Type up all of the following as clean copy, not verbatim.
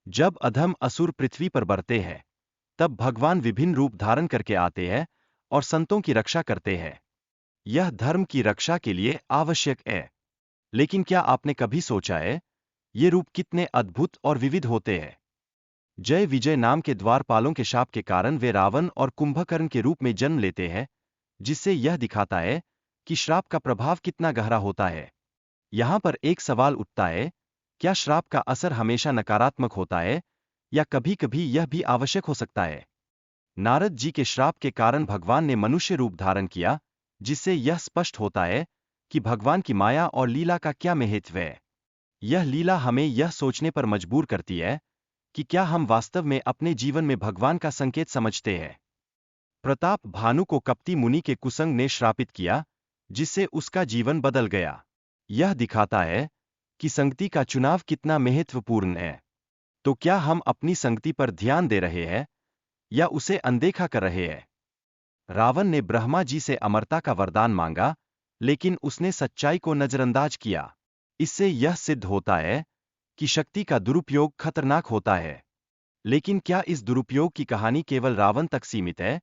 जब अधम असुर पृथ्वी पर बरते हैं, तब भगवान विभिन्न रूप धारण करके आते हैं और संतों की रक्षा करते हैं। यह धर्म की रक्षा के लिए आवश्यक है। लेकिन क्या आपने कभी सोचा है, ये रूप कितने अद्भुत और विविध होते हैं? जय विजय नाम के द्वारपालों के शाप के कारण वे रावण और कुंभकर्ण के रूप में जन्म लेते हैं, जिससे यह दिखाता है कि श्राप का प्रभाव कितना गहरा होता है। यहां पर एक सवाल उठता है, क्या श्राप का असर हमेशा नकारात्मक होता है, या कभी-कभी यह भी आवश्यक हो सकता है? नारद जी के श्राप के कारण भगवान ने मनुष्य रूप धारण किया, जिससे यह स्पष्ट होता है कि भगवान की माया और लीला का क्या महत्व है। यह लीला हमें यह सोचने पर मजबूर करती है कि क्या हम वास्तव में अपने जीवन में भगवान का संकेत समझते हैं। प्रताप भानु को कपटी मुनि के कुसंग ने श्रापित किया, जिससे उसका जीवन बदल गया। यह दिखाता है कि संगति का चुनाव कितना महत्वपूर्ण है। तो क्या हम अपनी संगति पर ध्यान दे रहे हैं, या उसे अनदेखा कर रहे हैं? रावण ने ब्रह्मा जी से अमरता का वरदान मांगा, लेकिन उसने सच्चाई को नजरअंदाज किया। इससे यह सिद्ध होता है कि शक्ति का दुरुपयोग खतरनाक होता है। लेकिन क्या इस दुरुपयोग की कहानी केवल रावण तक सीमित है,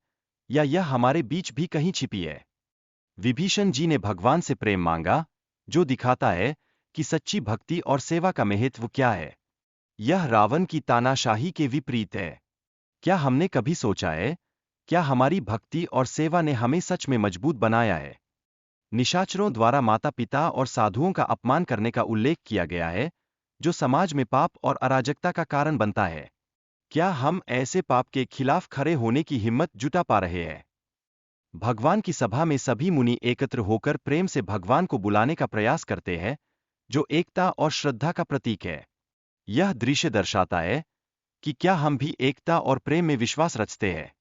या यह हमारे बीच भी कहीं छिपी है? विभीषण जी ने भगवान से प्रेम मांगा, जो दिखाता है कि सच्ची भक्ति और सेवा का महत्व क्या है। यह रावण की तानाशाही के विपरीत है। क्या हमने कभी सोचा है, क्या हमारी भक्ति और सेवा ने हमें सच में मजबूत बनाया है? निशाचरों द्वारा माता पिता और साधुओं का अपमान करने का उल्लेख किया गया है, जो समाज में पाप और अराजकता का कारण बनता है। क्या हम ऐसे पाप के खिलाफ खड़े होने की हिम्मत जुटा पा रहे हैं? भगवान की सभा में सभी मुनि एकत्र होकर प्रेम से भगवान को बुलाने का प्रयास करते हैं, जो एकता और श्रद्धा का प्रतीक है। यह दृश्य दर्शाता है कि क्या हम भी एकता और प्रेम में विश्वास रखते हैं।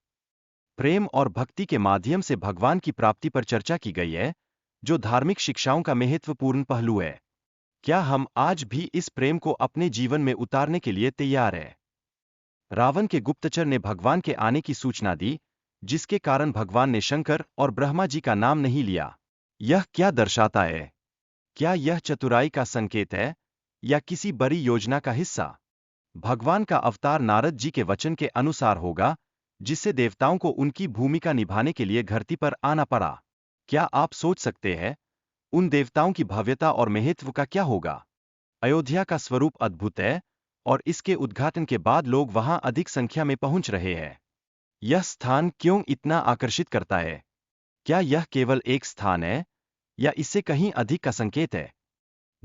प्रेम और भक्ति के माध्यम से भगवान की प्राप्ति पर चर्चा की गई है, जो धार्मिक शिक्षाओं का महत्वपूर्ण पहलू है। क्या हम आज भी इस प्रेम को अपने जीवन में उतारने के लिए तैयार हैं? रावण के गुप्तचर ने भगवान के आने की सूचना दी, जिसके कारण भगवान ने शंकर और ब्रह्मा जी का नाम नहीं लिया। यह क्या दर्शाता है? क्या यह चतुराई का संकेत है, या किसी बड़ी योजना का हिस्सा? भगवान का अवतार नारद जी के वचन के अनुसार होगा, जिससे देवताओं को उनकी भूमिका निभाने के लिए धरती पर आना पड़ा। क्या आप सोच सकते हैं, उन देवताओं की भव्यता और महत्व का क्या होगा? अयोध्या का स्वरूप अद्भुत है, और इसके उद्घाटन के बाद लोग वहां अधिक संख्या में पहुंच रहे हैं। यह स्थान क्यों इतना आकर्षित करता है? क्या यह केवल एक स्थान है, या इससे कहीं अधिक का संकेत है?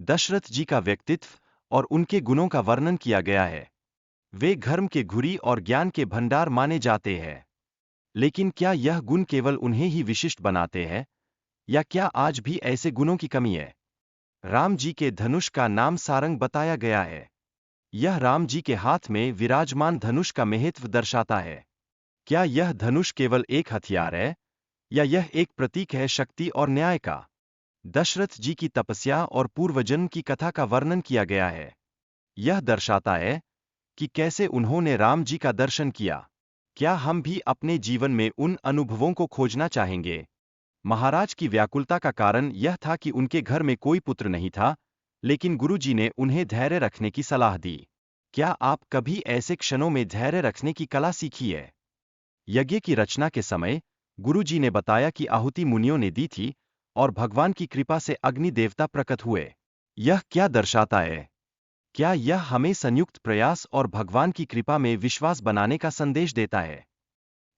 दशरथ जी का व्यक्तित्व और उनके गुणों का वर्णन किया गया है। वे धर्म के घुरी और ज्ञान के भंडार माने जाते हैं। लेकिन क्या यह गुण केवल उन्हें ही विशिष्ट बनाते हैं, या क्या आज भी ऐसे गुणों की कमी है? राम जी के धनुष का नाम सारंग बताया गया है। यह राम जी के हाथ में विराजमान धनुष का महत्व दर्शाता है। क्या यह धनुष केवल एक हथियार है, या यह एक प्रतीक है शक्ति और न्याय का? दशरथ जी की तपस्या और पूर्वजन्म की कथा का वर्णन किया गया है। यह दर्शाता है कि कैसे उन्होंने राम जी का दर्शन किया। क्या हम भी अपने जीवन में उन अनुभवों को खोजना चाहेंगे? महाराज की व्याकुलता का कारण यह था कि उनके घर में कोई पुत्र नहीं था, लेकिन गुरु जी ने उन्हें धैर्य रखने की सलाह दी। क्या आप कभी ऐसे क्षणों में धैर्य रखने की कला सीखी है? यज्ञ की रचना के समय गुरु जी ने बताया कि आहुति मुनियों ने दी थी, और भगवान की कृपा से अग्नि देवता प्रकट हुए। यह क्या दर्शाता है? क्या यह हमें संयुक्त प्रयास और भगवान की कृपा में विश्वास बनाने का संदेश देता है?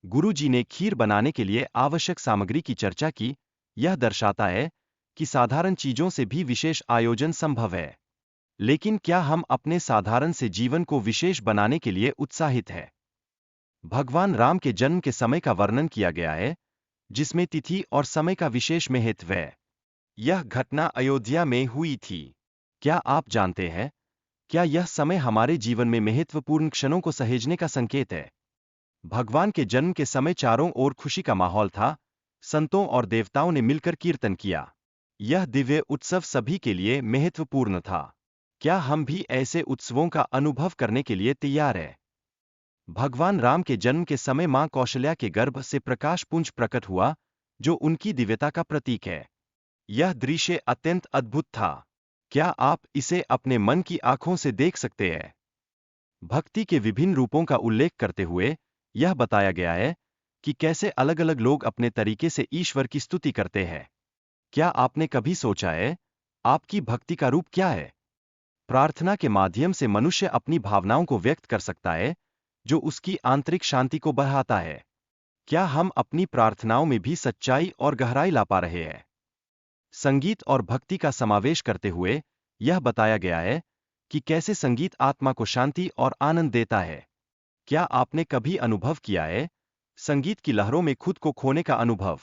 गुरु जी ने खीर बनाने के लिए आवश्यक सामग्री की चर्चा की। यह दर्शाता है कि साधारण चीजों से भी विशेष आयोजन संभव है। लेकिन क्या हम अपने साधारण से जीवन को विशेष बनाने के लिए उत्साहित हैं? भगवान राम के जन्म के समय का वर्णन किया गया है, जिसमें तिथि और समय का विशेष महत्व है। यह घटना अयोध्या में हुई थी। क्या आप जानते हैं, क्या यह समय हमारे जीवन में महत्वपूर्ण क्षणों को सहेजने का संकेत है? भगवान के जन्म के समय चारों ओर खुशी का माहौल था। संतों और देवताओं ने मिलकर कीर्तन किया। यह दिव्य उत्सव सभी के लिए महत्वपूर्ण था। क्या हम भी ऐसे उत्सवों का अनुभव करने के लिए तैयार हैं? भगवान राम के जन्म के समय मां कौशल्या के गर्भ से प्रकाश पुंज प्रकट हुआ, जो उनकी दिव्यता का प्रतीक है। यह दृश्य अत्यंत अद्भुत था। क्या आप इसे अपने मन की आंखों से देख सकते हैं? भक्ति के विभिन्न रूपों का उल्लेख करते हुए यह बताया गया है कि कैसे अलग-अलग लोग अपने तरीके से ईश्वर की स्तुति करते हैं। क्या आपने कभी सोचा है, आपकी भक्ति का रूप क्या है? प्रार्थना के माध्यम से मनुष्य अपनी भावनाओं को व्यक्त कर सकता है, जो उसकी आंतरिक शांति को बढ़ाता है। क्या हम अपनी प्रार्थनाओं में भी सच्चाई और गहराई ला पा रहे हैं? संगीत और भक्ति का समावेश करते हुए यह बताया गया है कि कैसे संगीत आत्मा को शांति और आनंद देता है। क्या आपने कभी अनुभव किया है, संगीत की लहरों में खुद को खोने का अनुभव?